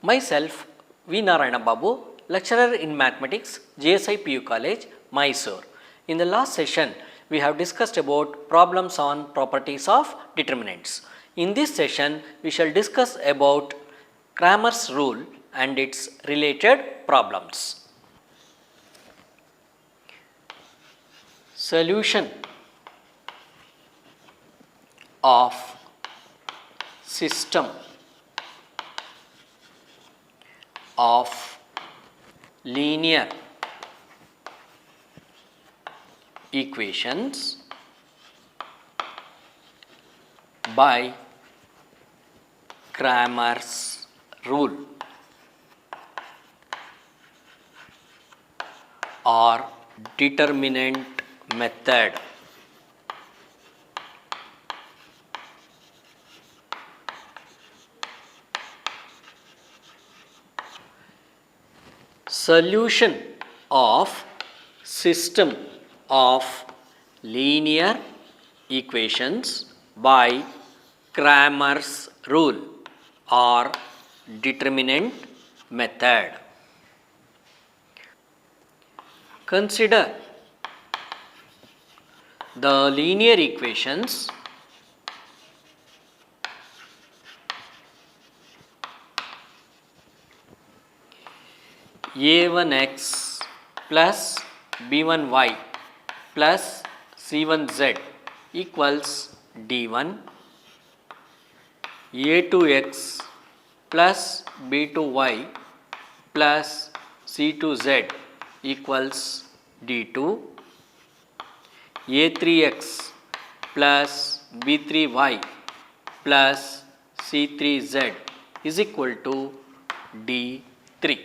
Myself, V. Narayana Babu, lecturer in mathematics, JSI PU College, Mysore. In the last session, we have discussed about problems on properties of determinants. In this session, we shall discuss about Cramer's rule and its related problems. Solution of system of linear equations by Cramer's rule or determinant method. Solution of system of linear equations by Cramer's rule or determinant method. Consider the linear equations a1x plus b1y plus c1z equals d1, a2x plus b2y plus c2z equals d2, a3x plus b3y plus c3z is equal to d3.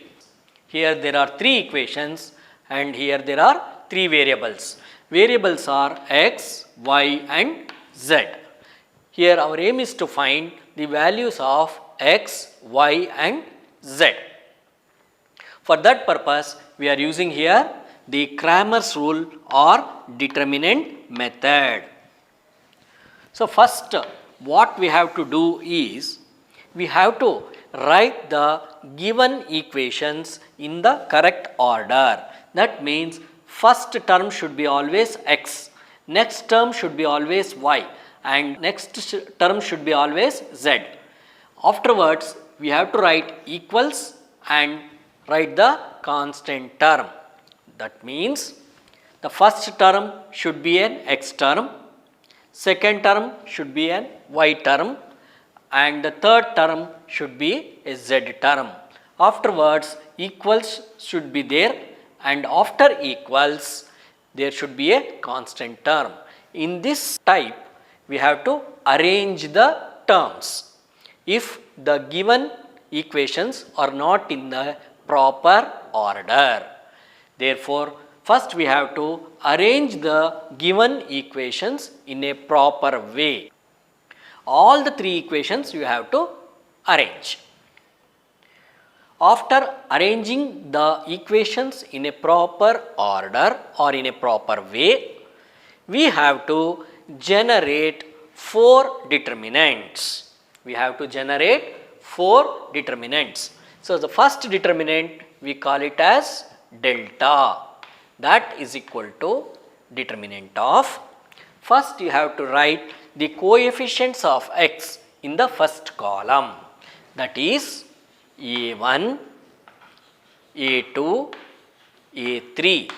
Here there are three equations and here there are three variables. Variables are x, y and z. Here our aim is to find the values of x, y and z. For that purpose we are using here the Cramer's rule or determinant method. So first what we have to do is we have to write the given equations in the correct order. That means first term should be always x, next term should be always y and next term should be always z. Afterwards we have to write equals and write the constant term. That means the first term should be an x term, second term should be an y term and the third term should be a z term. Afterwards equals should be there and after equals there should be a constant term. In this type we have to arrange the terms if the given equations are not in the proper order. Therefore, first we have to arrange the given equations in a proper way. All the three equations you have to arrange. After arranging the equations in a proper order or in a proper way, we have to generate four determinants. We have to generate four determinants. So the first determinant we call it as delta. That is equal to determinant of. First you have to write the coefficients of x in the first column, that is a1, a2, a3.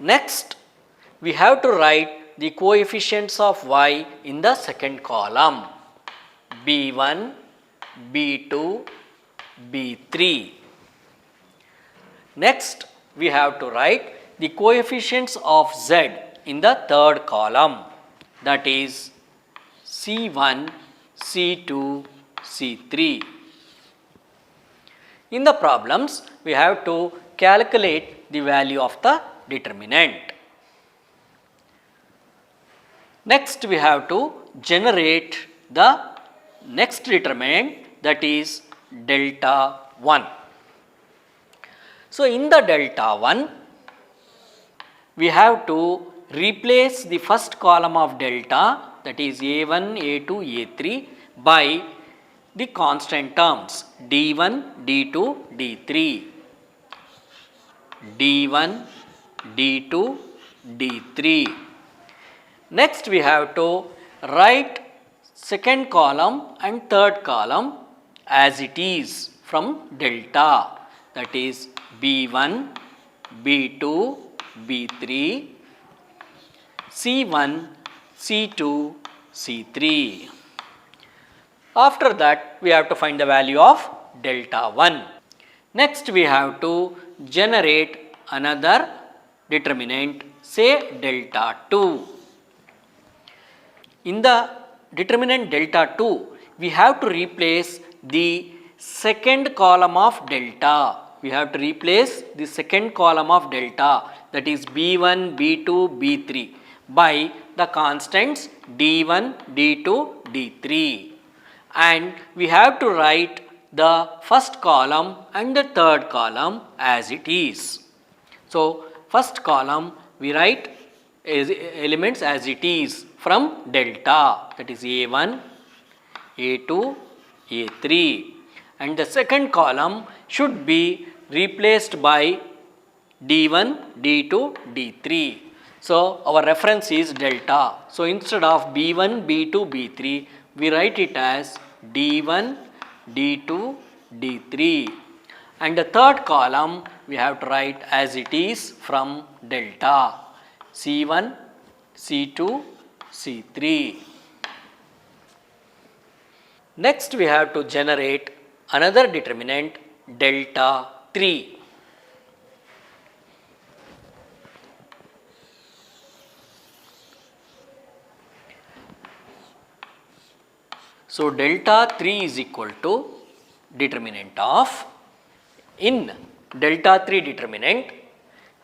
Next we have to write the coefficients of y in the second column, b1, b2, b3. Next we have to write the coefficients of z in the third column, that is c1, c2, c3. In the problems we have to calculate the value of the determinant. Next we have to generate the next determinant, that is delta 1. So in the delta 1 we have to replace the first column of delta, that is a1, a2, a3 by the constant terms d1, d2, d3, d1, d2, d3. Next we have to write second column and third column as it is from delta, that is b1, b2, b3, c1, c2, c3. After that we have to find the value of delta 1. Next we have to generate another determinant, say delta 2. In the determinant delta 2, we have to replace the second column of delta. We have to replace the second column of delta, that is b1, b2, b3 by the constants d1, d2, d3. And we have to write the first column and the third column as it is. So, first column we write elements as it is from delta, that is A1, A2, A3, and the second column should be replaced by D1, D2, D3. So, our reference is delta. So, instead of B1, B2, B3, we write it as D1, D2, D3, and the third column we have to write as it is from delta, C1, C2, C3. Next we have to generate another determinant delta 3. So, delta 3 is equal to determinant of, in delta 3 determinant,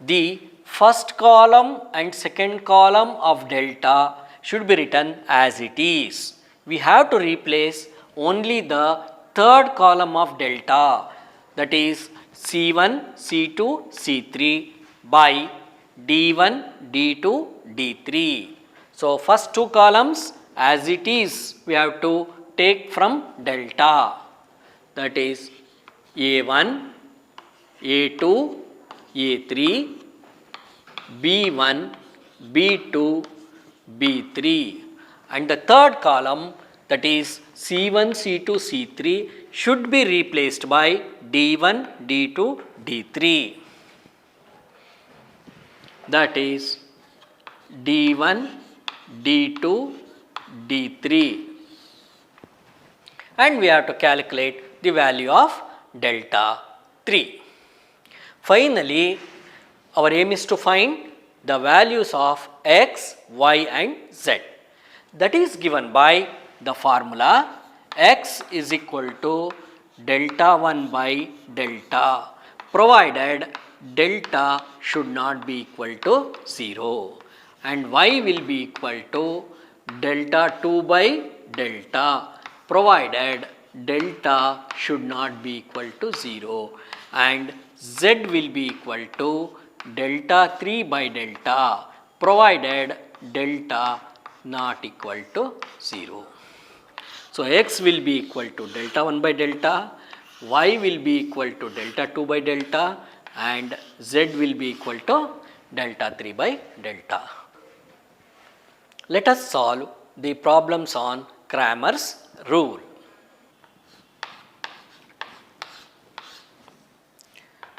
the first column and second column of delta should be written as it is. We have to replace only the third column of delta, that is C1, C2, C3 by D1, D2, D3. So, first two columns as it is we have to take from delta, that is A1, A2, A3, B1, B2, B3, and the third column, that is C1, C2, C3 should be replaced by D1, D2, D3, that is D1, D2, D3, and we have to calculate the value of delta 3. Finally, our aim is to find the values of x, y and z. That is given by the formula x is equal to delta 1 by delta, provided delta should not be equal to 0, and y will be equal to delta 2 by delta, provided delta should not be equal to 0, and z will be equal to delta 3 by delta, provided delta not equal to 0. So, x will be equal to delta 1 by delta, y will be equal to delta 2 by delta, and z will be equal to delta 3 by delta. Let us solve the problems on Cramer's rule.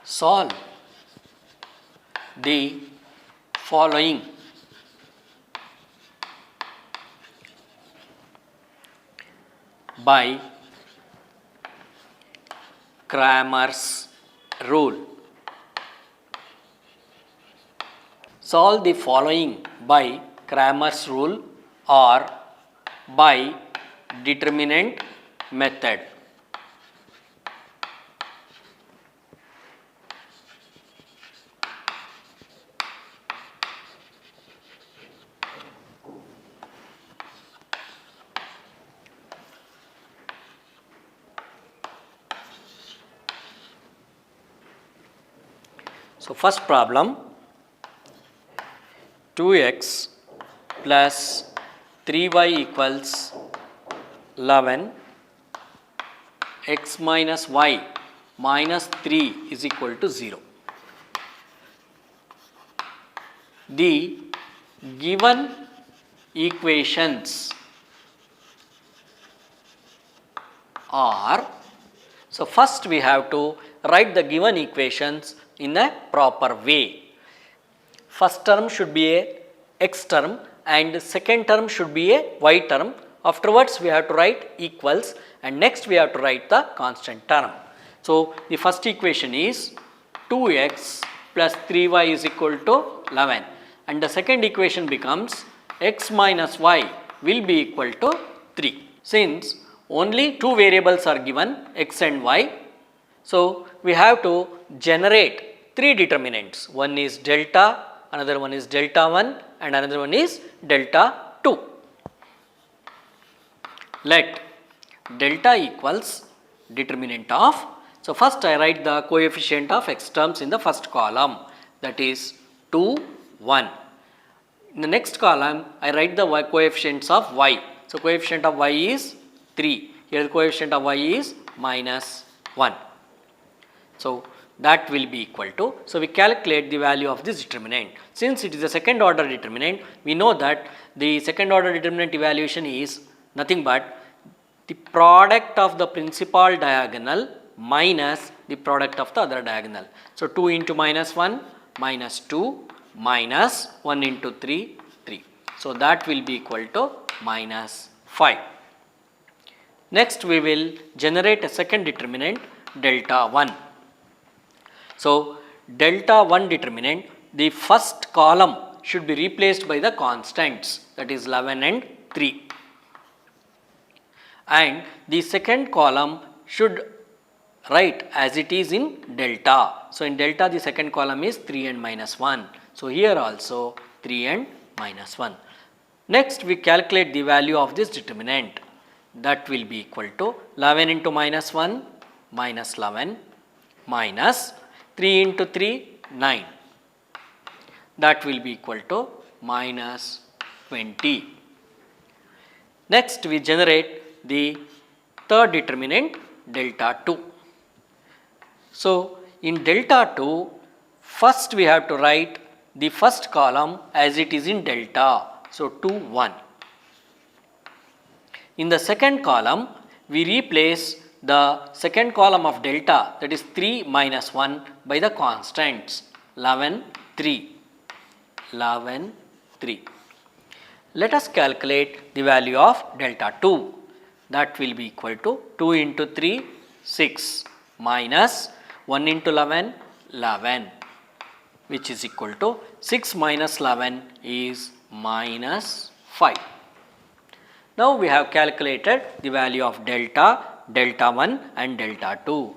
Solve the following by Cramer's rule. Solve the following by Cramer's rule or by determinant method. So, first problem, 2x plus 3y equals 11 x minus y minus 3 is equal to 0. The given equations are, so first we have to write the given equations in a proper way. First term should be a x term and second term should be a y term. Afterwards we have to write equals and next we have to write the constant term. So the first equation is 2x plus 3y is equal to 11 and the second equation becomes x minus y will be equal to 3. Since only two variables are given, x and y, so we have to generate three determinants. One is delta, another one is delta 1 and another one is delta 2. Let delta equals determinant of, so first I write the coefficient of x terms in the first column, that is 2, 1. In the next column I write the coefficients of y. So coefficient of y is 3. Here the coefficient of y is minus 1. So that will be equal to, so we calculate the value of this determinant. Since it is a second order determinant, we know that the second order determinant evaluation is nothing but the product of the principal diagonal minus the product of the other diagonal. So 2 into minus 1 minus 2 minus 1 into 3, 3. So that will be equal to minus 5. Next we will generate a second determinant delta 1. So delta 1 determinant, the first column should be replaced by the constants, that is 11 and 3. And the second column should write as it is in delta. So in delta the second column is 3 and minus 1. So here also 3 and minus 1. Next we calculate the value of this determinant, that will be equal to 11 into minus 1 minus 11 minus 3 into 3, 9. That will be equal to minus 20. Next we generate the third determinant delta 2. So in delta 2, first we have to write the first column as it is in delta. So 2, 1. In the second column, we replace the second column of delta, that is 3 minus 1, by the constants 11, 3. 11, 3. Let us calculate the value of delta 2. That will be equal to 2 into 3, 6 minus 1 into 11, 11, which is equal to 6 minus 11 is minus 5. Now we have calculated the value of delta, delta 1 and delta 2.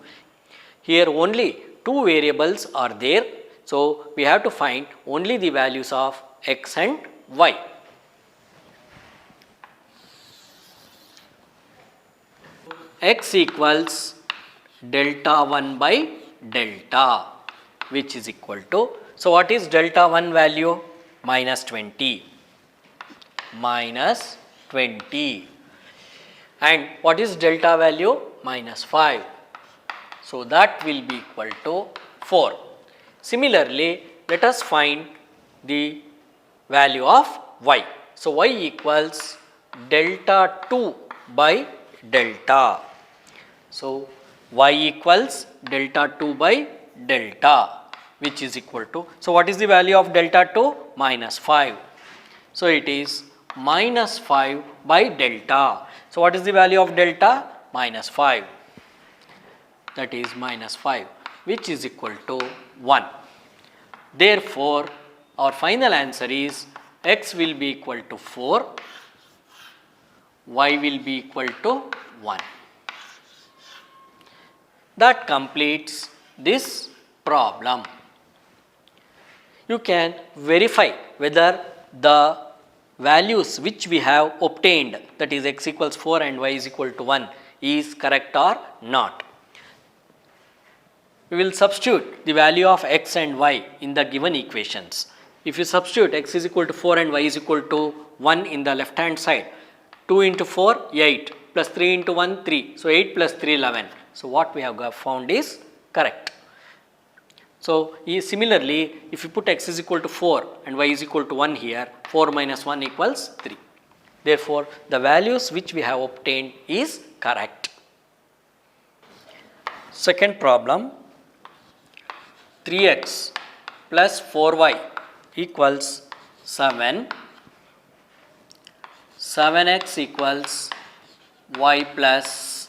Here only two variables are there. So we have to find only the values of x and y. X equals delta 1 by delta, which is equal to, so what is delta 1 value? Minus 20. Minus 20. And what is delta value? Minus 5. So that will be equal to 4. Similarly, let us find the value of y. So y equals delta 2 by delta. So y equals delta 2 by delta, which is equal to, so what is the value of delta 2? Minus 5. So it is minus 5 by delta. So what is the value of delta? Minus 5. That is minus 5, which is equal to 1. Therefore, our final answer is x will be equal to 4, y will be equal to 1. That completes this problem. You can verify whether the values which we have obtained, that is x equals 4 and y is equal to 1, is correct or not. We will substitute the value of x and y in the given equations. If you substitute x is equal to 4 and y is equal to 1 in the left hand side, 2 into 4, 8, plus 3 into 1, 3. So 8 plus 3, 11. So, what we have found is correct. So, similarly, if you put x is equal to 4 and y is equal to 1 here, 4 minus 1 equals 3. Therefore, the values which we have obtained is correct. Second problem, 3x plus 4y equals 7, 7x equals y plus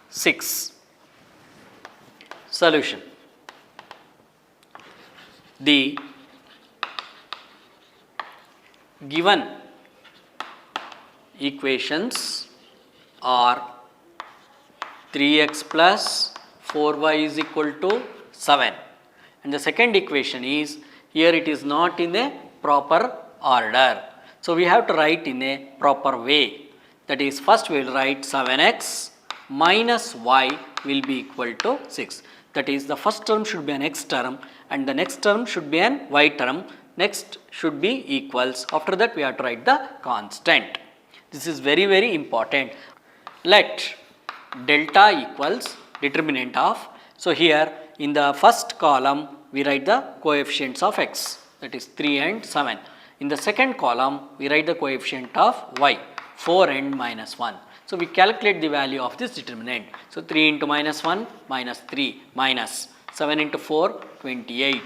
6. Solution. The given equations are 3x plus 4y is equal to 7, and the second equation is, here it is not in a proper order. So, we have to write in a proper way, that is, first we will write 7x minus y will be equal to 6. That is, the first term should be an x term and the next term should be an y term, next should be equals. After that we have to write the constant. This is very, very important. Let delta equals determinant of. So, here in the first column we write the coefficients of x, that is 3 and 7. In the second column we write the coefficient of y, 4 and minus 1. So, we calculate the value of this determinant. So, 3 into minus 1 minus 3 minus 7 into 4 28.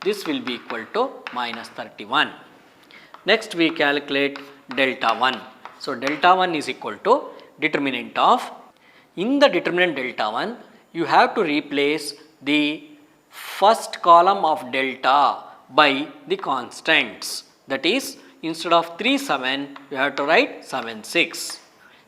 This will be equal to minus 31. Next we calculate delta 1. So, delta 1 is equal to determinant of. In the determinant delta 1, you have to replace the first column of delta by the constants. That is, instead of 3 7, you have to write 7 6.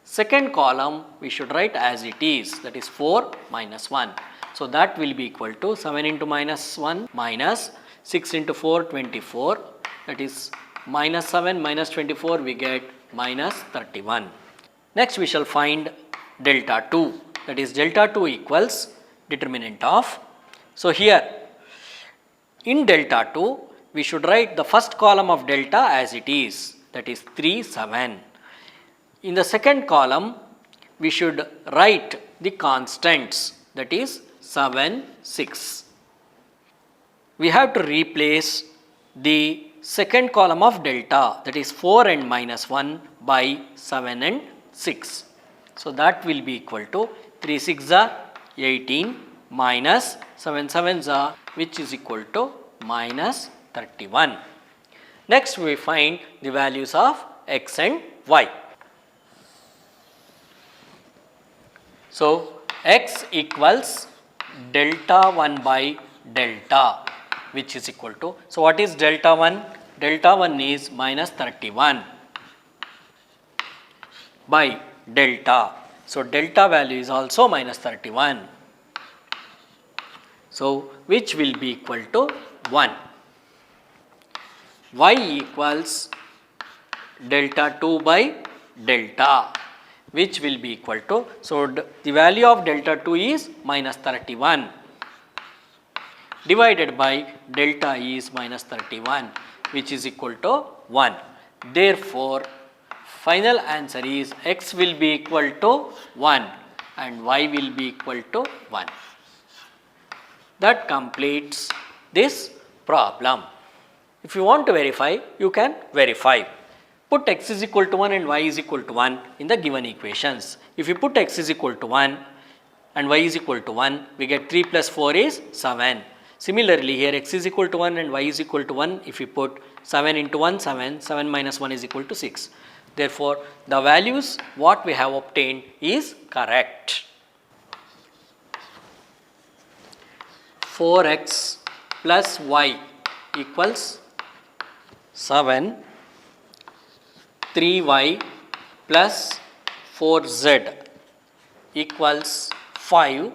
Second column we should write as it is, that is 4 minus 1. So, that will be equal to 7 into minus 1 minus 6 into 4 24, that is minus 7 minus 24 we get minus 31. Next we shall find delta 2, that is delta 2 equals determinant of. So, here in delta 2 we should write the first column of delta as it is, that is 3 7. In the second column we should write the constants, that is 7 6. We have to replace the second column of delta, that is 4 and minus 1 by 7 and 6. So, that will be equal to 3 6 are 18 minus 7 7 are, which is equal to minus 31. Next we find the values of x and y. So, x equals delta 1 by delta, which is equal to, so what is delta 1? Delta 1 is minus 31 by delta. So, delta value is also minus 31. So, which will be equal to 1. Y equals delta 2 by delta, which will be equal to, so the value of delta 2 is minus 31 divided by delta is minus 31, which is equal to 1. Therefore, final answer is x will be equal to 1 and y will be equal to 1. That completes this problem. If you want to verify, you can verify. Put x is equal to 1 and y is equal to 1 in the given equations. If you put x is equal to 1 and y is equal to 1, we get 3 plus 4 is 7. Similarly, here x is equal to 1 and y is equal to 1, if you put 7 into 1 7, 7 minus 1 is equal to 6. Therefore, the values what we have obtained is correct. 4x plus y equals 7, 3y plus 4z equals 5,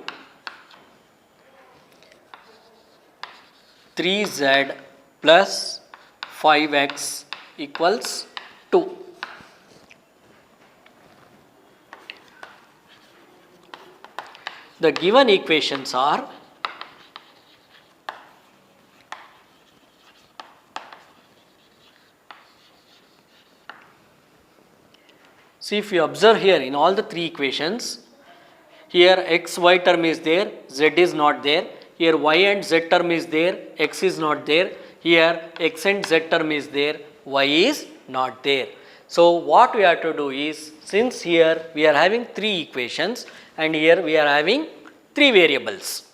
3z plus 5x equals 2. The given equations are see, if you observe here in all the three equations, Here xy term is there, z is not there. Here y and z term is there, x is not there. Here x and z term is there, y is not there. So what we have to do is, since here we are having 3 equations and here we are having 3 variables.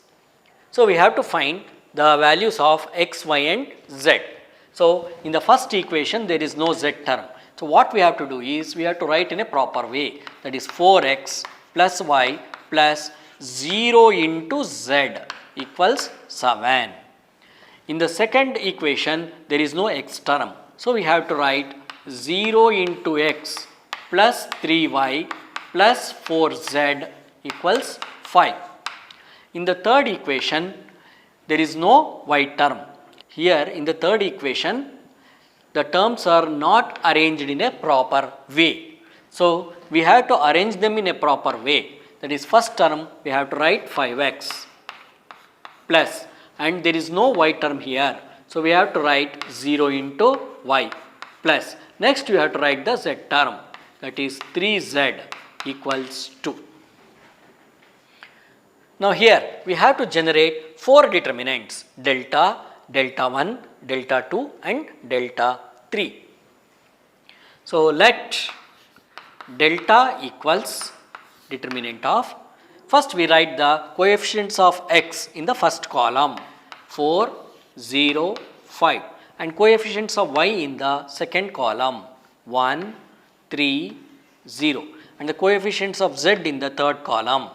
So we have to find the values of x, y and z. So in the first equation there is no z term. So what we have to do is, we have to write in a proper way, that is 4x plus y plus 0 into z equals 7. In the second equation there is no x term. So we have to write 0 into x plus 3y plus 4z equals 5. In the third equation there is no y term. Here in the third equation the terms are not arranged in a proper way. So we have to arrange them in a proper way. That is, first term we have to write 5x plus, and there is no y term here. So we have to write 0 into y plus. Next we have to write the z term, that is 3z equals 2. Now here we have to generate 4 determinants: delta, delta 1, delta 2 and delta 3. So let delta equals determinant of, first we write the coefficients of x in the first column 4, 0, 5, and coefficients of y in the second column 1, 3, 0, and the coefficients of z in the third column,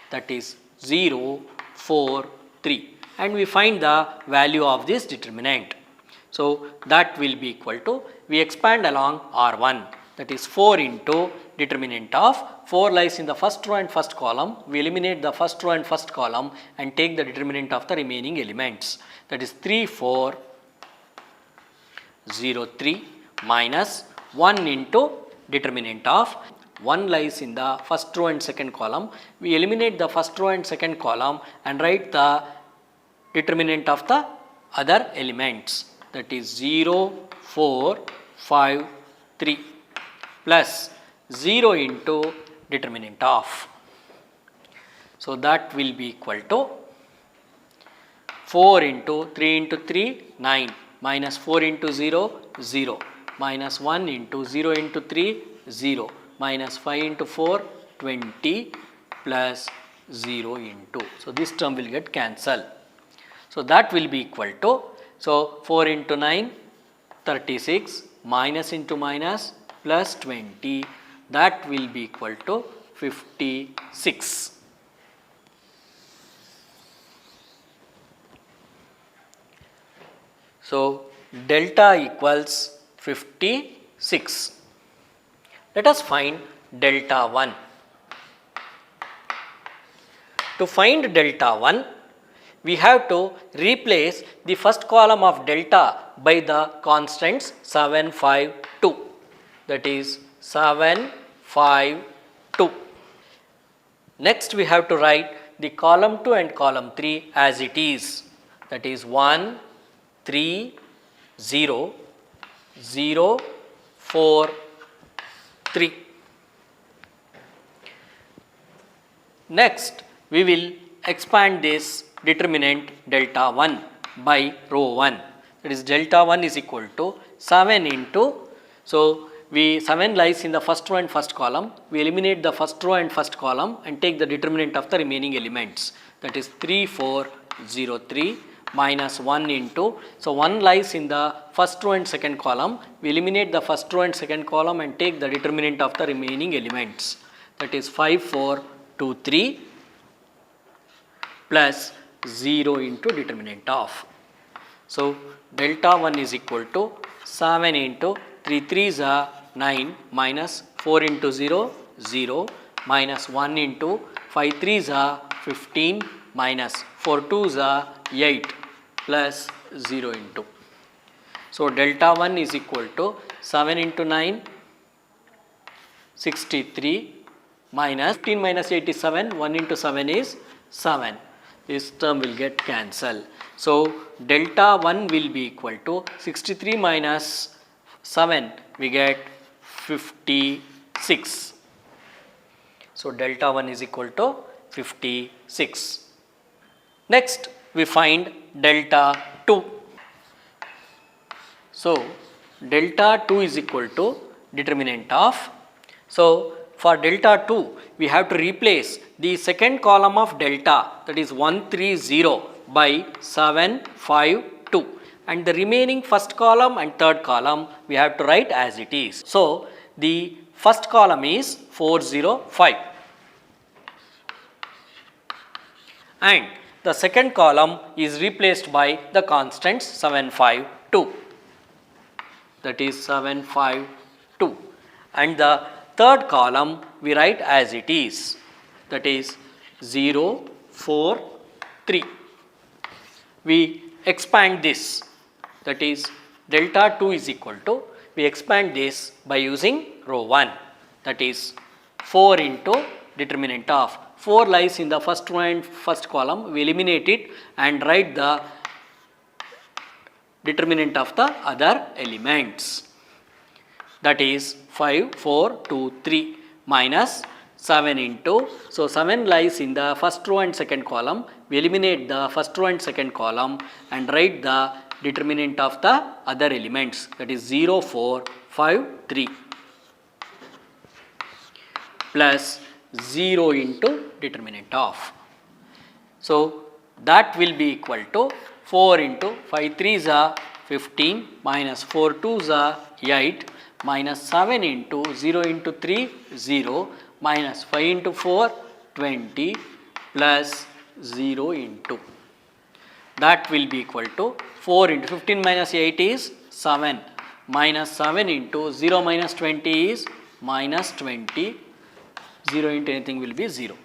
that is 0, 4, 3, and we find the value of this determinant. So that will be equal to, we expand along R1, that is 4 into determinant of 4 lies in the first row and first column. We eliminate the first row and first column and take the determinant of the remaining elements, that is 3, 4, 0, 3 minus 1 into determinant of 1 lies in the first row and second column. We eliminate the first row and second column and write the determinant of the other elements, that is 0, 4, 5, 3 plus 0 into determinant of. So that will be equal to 4 into 3 into 3, 9, minus 4 into 0, 0, minus 1 into 0 into 3, 0, minus 5 into 4, 20, plus 0 into. So this term will get cancelled. So that will be equal to, so 4 into 9, 36, minus into minus, plus 20, that will be equal to 56. So delta equals 56. Let us find delta 1. To find delta 1, we have to replace the first column of delta by the constants 7, 5, 2. That is 7, 5, 2. Next we have to write the column 2 and column 3 as it is. That is 1, 3, 0, 0, 4, 3. Next we will expand this determinant delta 1 by row 1. That is delta 1 is equal to 7 into, so 7 lies in the first row and first column. We eliminate the first row and first column and take the determinant of the remaining elements. That is 3, 4, 0, 3 minus 1 into, so 1 lies in the first row and second column. We eliminate the first row and second column and take the determinant of the remaining elements. That is 5, 4, 2, 3 plus 0 into determinant of. So delta 1 is equal to 7 into 3 3s are 9 minus 4 into 0, 0 minus 1 into 5 3s are 15 minus 4 2s are 8 plus 0 into. So delta 1 is equal to 7 into 9, 63 minus 15 minus 8 is 7, 1 into 7 is 7. This term will get cancelled. So delta 1 will be equal to 63 minus 7, we get 56. So delta 1 is equal to 56. Next we find delta 2. So delta 2 is equal to determinant of. So for delta 2 we have to replace the second column of delta, that is 130 by 752, and the remaining first column and third column we have to write as it is. So the first column is 405 and the second column is replaced by the constants 752, that is 752, and the third column we write as it is, that is 043. We expand this, that is delta 2 is equal to, we expand this by using row 1, that is 4 into determinant of. 4 lies in the first row and first column, we eliminate it and write the determinant of the other elements, that is 5, 4, 2, 3 minus 7 into, so 7 lies in the first row and second column, we eliminate the first row and second column and write the determinant of the other elements, that is 0, 4, 5, 3 plus 0 into determinant of. So that will be equal to 4 into 5 3s are 15 minus 4 2s are 8 minus 7 into 0 into 3 0 minus 5 into 4 20 plus 0 into, that will be equal to 4 into 15 minus 8 is 7 minus 7 into 0 minus 20 is minus 20, 0 into anything will be 0,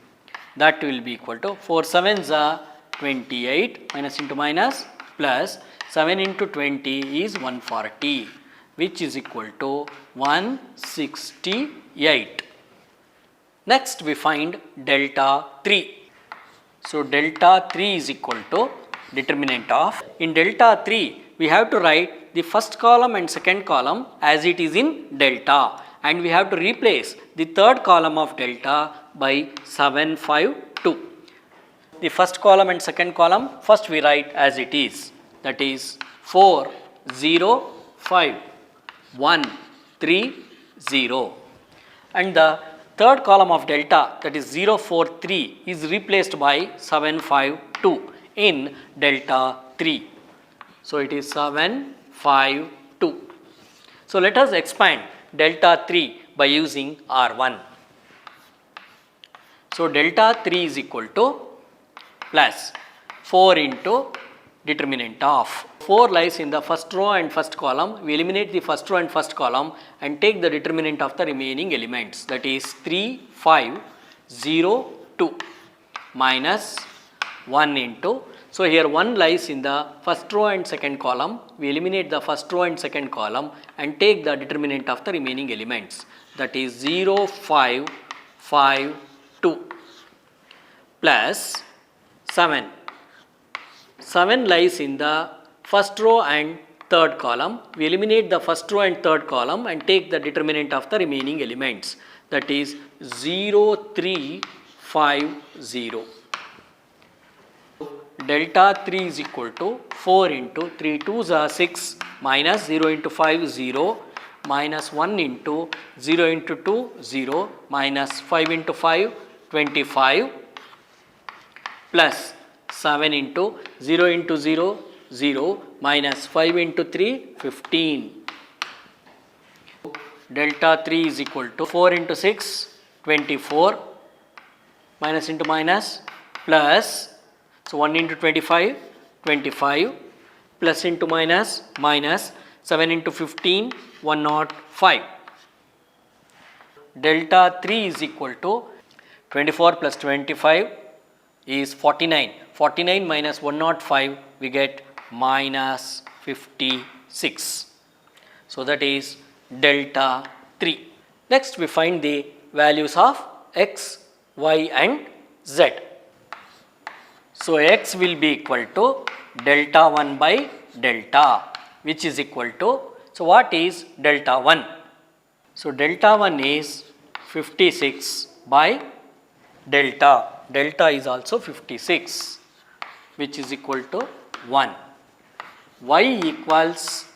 that will be equal to 4 7s are 28 minus into minus plus 7 into 20 is 140, which is equal to 168. Next we find delta 3. So delta 3 is equal to determinant of. In delta 3 we have to write the first column and second column as it is in delta, and we have to replace the third column of delta by 752. The first column and second column first we write as it is, that is 4 0 5 1 3 0, and the third column of delta, that is 043, is replaced by 752 in delta 3. So it is 752. So let us expand delta 3 by using R1. So delta 3 is equal to plus 4 into determinant of. 4 lies in the first row and first column, we eliminate the first row and first column and take the determinant of the remaining elements, that is 3 5 0 2 minus 1 into, so here 1 lies in the first row and second column, we eliminate the first row and second column and take the determinant of the remaining elements, that is 0 5 5 2 plus 7. 7 lies in the first row and third column, we eliminate the first row and third column and take the determinant of the remaining elements, that is 0 3 5 0. Delta 3 is equal to 4 into 3 2s are 6 minus 0 into 5 0 minus 1 into 0 into 2 0 minus 5 into 5 25 plus 7 into 0 into 0 0 minus 5 into 3 15. Delta 3 is equal to 4 into 6 24 minus into minus plus, so 1 into 25 25 plus into minus minus 7 into 15 105. Delta 3 is equal to 24 plus 25 is 49. 49 minus 105 we get minus 56. So that is delta 3. Next we find the values of x, y and z. So x will be equal to delta 1 by delta, which is equal to, so what is delta 1? So delta 1 is 56 by delta, delta is also 56, which is equal to 1. Y equals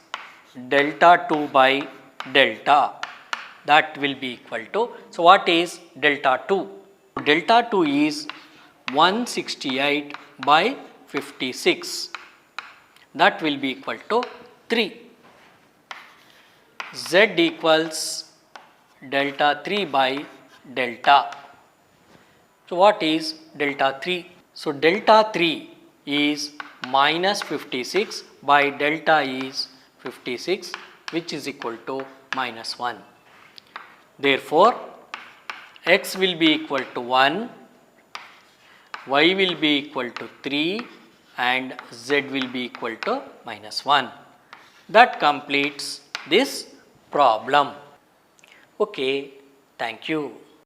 delta 2 by delta, that will be equal to, so what is delta 2? Delta 2 is 168 by 56, that will be equal to 3. Z equals delta 3 by delta. So, what is delta 3? So, delta 3 is minus 56 by delta is 56, which is equal to minus 1. Therefore, x will be equal to 1, y will be equal to 3 and z will be equal to minus 1. That completes this problem. Okay, thank you.